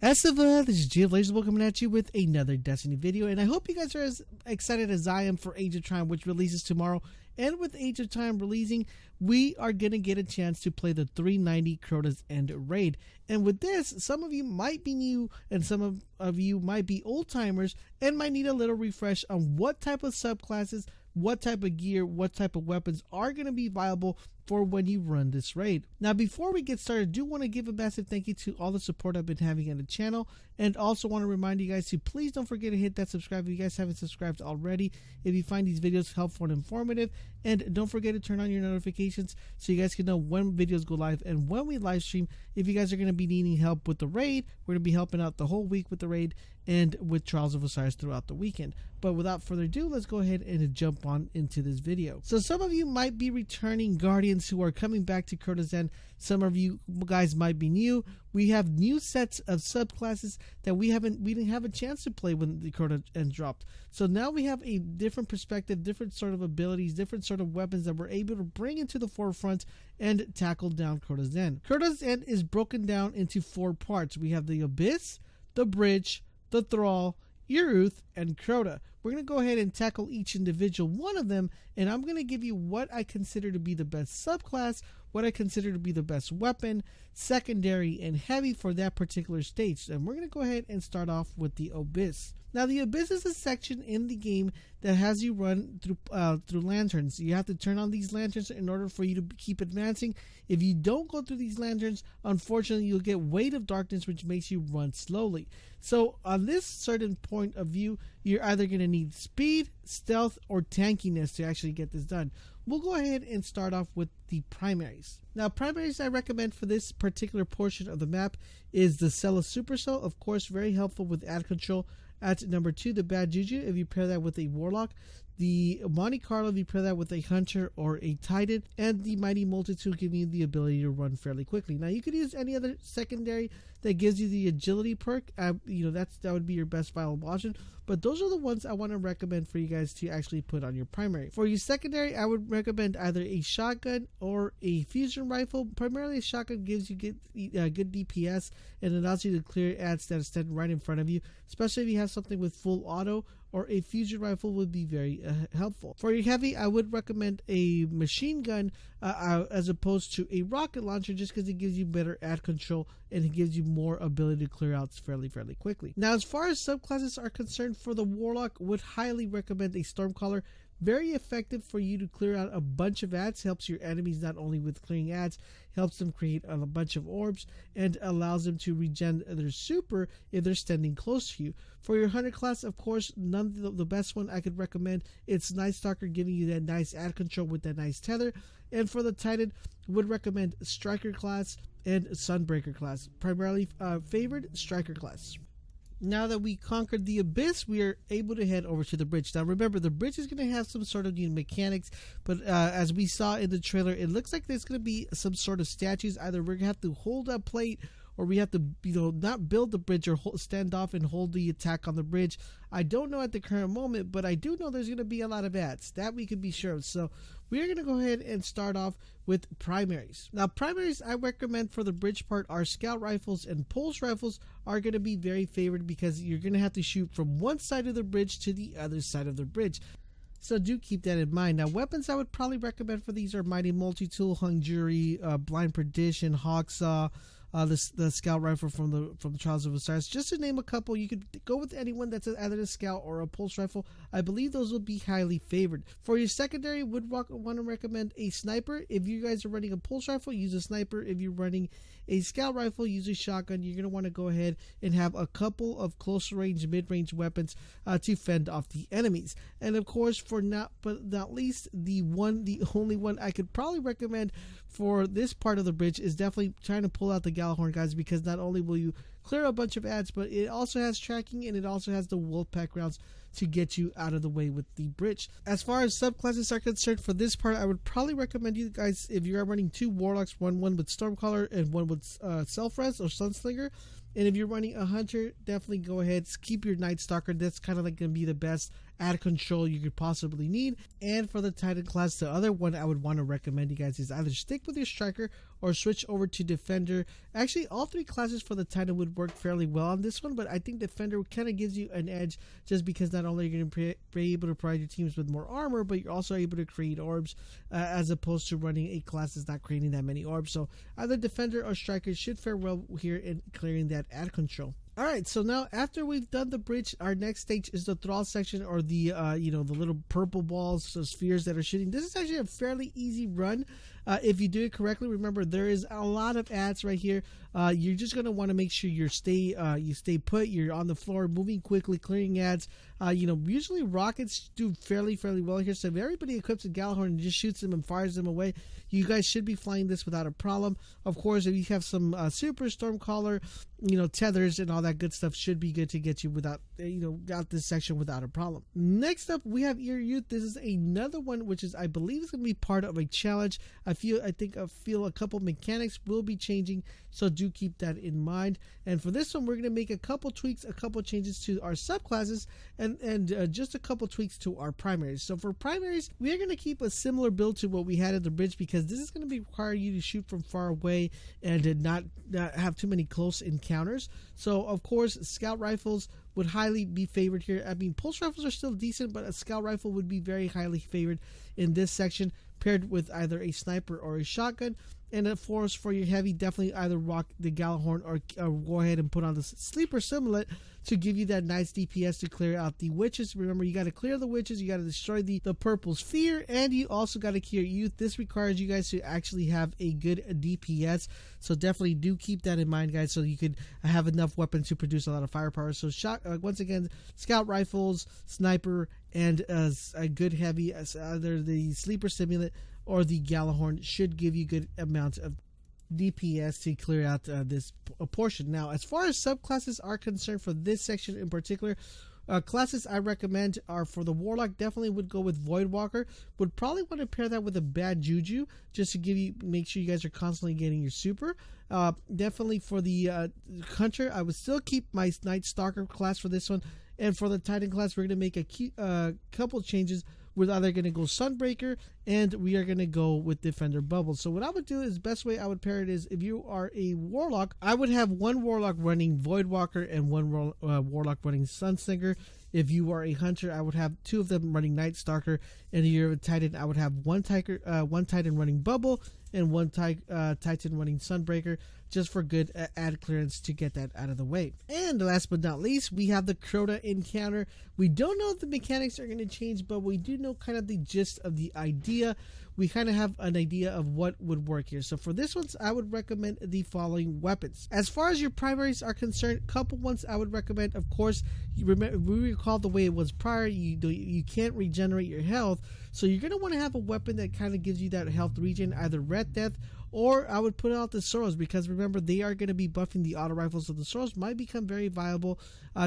This is GeoLaserable coming at you with another Destiny video, and I hope you guys are as excited as I am for Age of Time, which releases tomorrow. And with Age of Time releasing, we are going to get a chance to play the 390 Crota's End raid. And with this, some of you might be new and some of you might be old timers and might need a little refresh on what type of subclasses, what type of gear, what type of weapons are going to be viable for when you run this raid. Now, before we get started, I do want to give a massive thank you to all the support I've been having on the channel, and also want to remind you guys to please don't forget to hit that subscribe if you guys haven't subscribed already, if you find these videos helpful and informative, and don't forget to turn on your notifications so you guys can know when videos go live and when we live stream. If you guys are going to be needing help with the raid, we're going to be helping out the whole week with the raid and with Trials of Osiris throughout the weekend. But without further ado, let's go ahead and jump on into this video. So some of you might be returning Guardians who are coming back to Crota's End. Some of you guys might be new. We have new sets of subclasses that we didn't have a chance to play when the Crota's End dropped. So now we have a different perspective, different sort of abilities, different sort of weapons that we're able to bring into the forefront and tackle down Crota's End. Crota's End is broken down into 4 parts. We have the Abyss, the Bridge, the Thrall, Iruth, and Crota. We're going to go ahead and tackle each individual one of them, and I'm going to give you what I consider to be the best subclass, what I consider to be the best weapon, secondary, and heavy for that particular stage. And we're going to go ahead and start off with the Abyss. Now, the Abyss is a section in the game that has you run through lanterns. You have to turn on these lanterns in order for you to keep advancing. If you don't go through these lanterns, unfortunately, you'll get Weight of Darkness, which makes you run slowly. So on this certain point of view, you're either going to need speed, stealth, or tankiness to actually get this done. We'll go ahead and start off with the primaries. Now, primaries I recommend for this particular portion of the map is the Cella Supercell. Of course, very helpful with ad control. At number 2, the Bad Juju, if you pair that with a Warlock. The Monte Carlo, if you pair that with a Hunter or a Titan. And the Mighty Multitude, giving you the ability to run fairly quickly. Now, you could use any other secondary that gives you the agility perk. That would be your best viable option. But those are the ones I want to recommend for you guys to actually put on your primary. For your secondary, I would recommend either a shotgun or a fusion rifle. Primarily, a shotgun gives you good DPS and allows you to clear ads that stand right in front of you, especially if you have something with full auto, or a fusion rifle would be very helpful. For your heavy, I would recommend a machine gun as opposed to a rocket launcher, just because it gives you better ad control and it gives you more ability to clear out fairly quickly. Now, as far as subclasses are concerned, for the Warlock, would highly recommend a Stormcaller. Very effective for you to clear out a bunch of ads, helps your enemies not only with clearing ads, helps them create a bunch of orbs, and allows them to regen their super if they're standing close to you. For your Hunter class, of course, the best one I could recommend, it's Night Stalker, giving you that nice ad control with that nice tether. And for the Titan, would recommend Striker class and Sunbreaker class. Primarily favored Striker class. Now that we conquered the Abyss, we are able to head over to the Bridge. Now remember, the Bridge is going to have some sort of new mechanics, but as we saw in the trailer, it looks like there's going to be some sort of statues. Either we're going to have to hold a plate, or we have to, not build the bridge or stand off and hold the attack on the bridge. I don't know at the current moment, but I do know there's going to be a lot of ads. That we can be sure of. So we're going to go ahead and start off with primaries. Now, primaries I recommend for the bridge part are scout rifles and pulse rifles are going to be very favored, because you're going to have to shoot from one side of the bridge to the other side of the bridge. So do keep that in mind. Now, weapons I would probably recommend for these are Mighty Multi-Tool, Hung Jury, Blind Perdition, Hawksaw, the scout rifle from the Trials of Osiris. Just to name a couple, you could go with anyone that's either a scout or a pulse rifle. I believe those will be highly favored. For your secondary, would want to recommend a sniper. If you guys are running a pulse rifle, use a sniper. If you're running a scout rifle, use a shotgun. You're going to want to go ahead and have a couple of close range, mid-range weapons to fend off the enemies. And of course, for not least, the only one I could probably recommend for this part of the bridge is definitely trying to pull out the Gallahorn, guys, because not only will you clear a bunch of ads, but it also has tracking, and it also has the Wolfpack rounds to get you out of the way with the bridge. As far as subclasses are concerned, for this part, I would probably recommend you guys, if you're running 2 Warlocks, one with Stormcaller and one with Self-Res or Sunslinger. And if you're running a Hunter, definitely go ahead, keep your Night Stalker. That's kind of like going to be the best ad control you could possibly need. And for the Titan class, the other one I would want to recommend you guys is either stick with your striker or switch over to defender. Actually, all three classes for the Titan would work fairly well on this one, but I think defender kind of gives you an edge just because not only are you going to be able to provide your teams with more armor, but you're also able to create orbs as opposed to running a class that's not creating that many orbs. So either defender or striker should fare well here in clearing that ad control. Alright, so now after we've done the bridge, our next stage is the Thrall section, or the the little purple balls, so spheres that are shooting. This is actually a fairly easy run if you do it correctly. Remember, there is a lot of ads right here. You're just going to want to make sure you stay put, you're on the floor, moving quickly, clearing ads. Usually rockets do fairly well here, so if everybody equips a Gjallarhorn and just shoots them and fires them away, you guys should be flying this without a problem. Of course, if you have some super Stormcaller, tethers and all that good stuff, should be good to get you without out this section without a problem. Next up, we have Ear Youth. This is another one which is, I believe, is going to be part of a challenge. I feel a couple mechanics will be changing, so do keep that in mind. And for this one, we're going to make a couple tweaks, a couple changes to our subclasses, and just a couple tweaks to our primaries. So for primaries, we are going to keep a similar build to what we had at the bridge, because this is going to require you to shoot from far away and not have too many close encounters. So of course, scout rifles would highly be favored here. I mean, pulse rifles are still decent, but a scout rifle would be very highly favored in this section, paired with either a sniper or a shotgun. And of course, for your heavy, definitely either rock the Gjallarhorn or go ahead and put on the Sleeper Similet to give you that nice DPS to clear out the witches. Remember, you got to clear the witches, you got to destroy the purple sphere, and you also got to clear youth. This requires you guys to actually have a good DPS, so definitely do keep that in mind, guys, so you could have enough weapons to produce a lot of firepower. So once again, scout rifles, sniper, and a good heavy, either the Sleeper Simulant or the Gjallarhorn, should give you good amounts of DPS to clear out this portion. Now, as far as subclasses are concerned for this section in particular, classes I recommend are for the Warlock. Definitely would go with Voidwalker. Would probably want to pair that with a bad Juju just to make sure you guys are constantly getting your super. Definitely for the Hunter, I would still keep my Night Stalker class for this one. And for the Titan class, we're going to make a couple changes. We're either going to go Sunbreaker, and we are going to go with Defender Bubble. So what I would do is, best way I would pair it is, if you are a Warlock, I would have one Warlock running Voidwalker and one Warlock running Sunslinger. If you are a Hunter, I would have two of them running Night Stalker. And if you're a Titan, I would have one Titan running Bubble and one Titan running Sunbreaker, just for good ad clearance to get that out of the way. And last but not least, we have the Crota encounter. We don't know if the mechanics are going to change, but we do know kind of the gist of the idea. We kind of have an idea of what would work here. So for this one, I would recommend the following weapons. As far as your primaries are concerned, couple ones I would recommend. Of course, we recall the way it was prior. You can't regenerate your health, so you're going to want to have a weapon that kind of gives you that health regen, either Red Death, or I would put out the Soros, because remember, they are going to be buffing the auto rifles, so the Soros might become very viable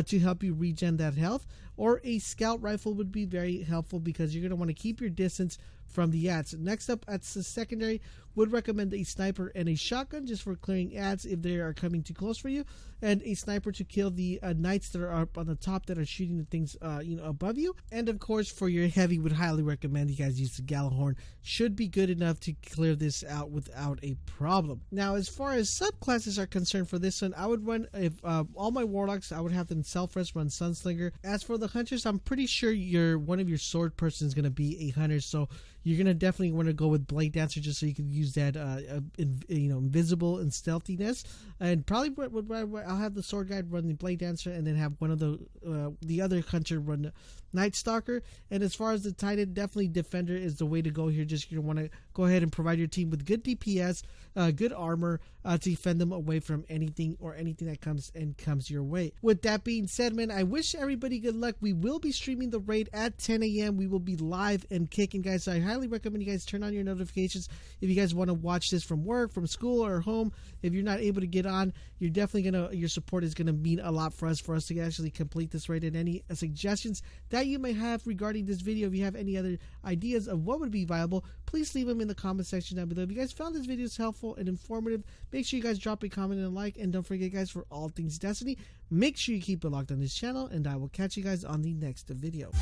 to help you regen that health. Or a scout rifle would be very helpful, because you're going to want to keep your distance from the ads. Next up, at the secondary, would recommend a sniper and a shotgun, just for clearing ads if they are coming too close for you, and a sniper to kill the knights that are up on the top that are shooting the things above you. And of course, for your heavy, would highly recommend you guys use the Gjallarhorn. Should be good enough to clear this out without a problem. Now, as far as subclasses are concerned for this one, I would run, if all my Warlocks, I would have them self-rest, run Sunslinger. As for the Hunters, I'm pretty sure one of your sword person is going to be a Hunter, so you're going to definitely want to go with Blade Dancer, just so you can use that invisible and stealthiness. And probably I'll have the Sword Guide run the Blade Dancer, and then have one of the other Hunter run Night Stalker. And as far as the Titan, definitely Defender is the way to go here. Just, you want to go ahead and provide your team with good DPS, good armor to defend them away from anything that comes your way. With that being said, man, I wish everybody good luck. We will be streaming the raid at 10 a.m. We will be live and kicking, guys. So I highly recommend you guys turn on your notifications if you guys want to watch this from work, from school, or home. If you're not able to get on, you're definitely your support is gonna mean a lot for us to actually complete this raid. And any suggestions that that you may have regarding this video. If you have any other ideas of what would be viable, please leave them in the comment section down below. If you guys found this video helpful and informative, make sure you guys drop a comment and a like, and don't forget guys, for all things Destiny, make sure you keep it locked on this channel, and I will catch you guys on the next video.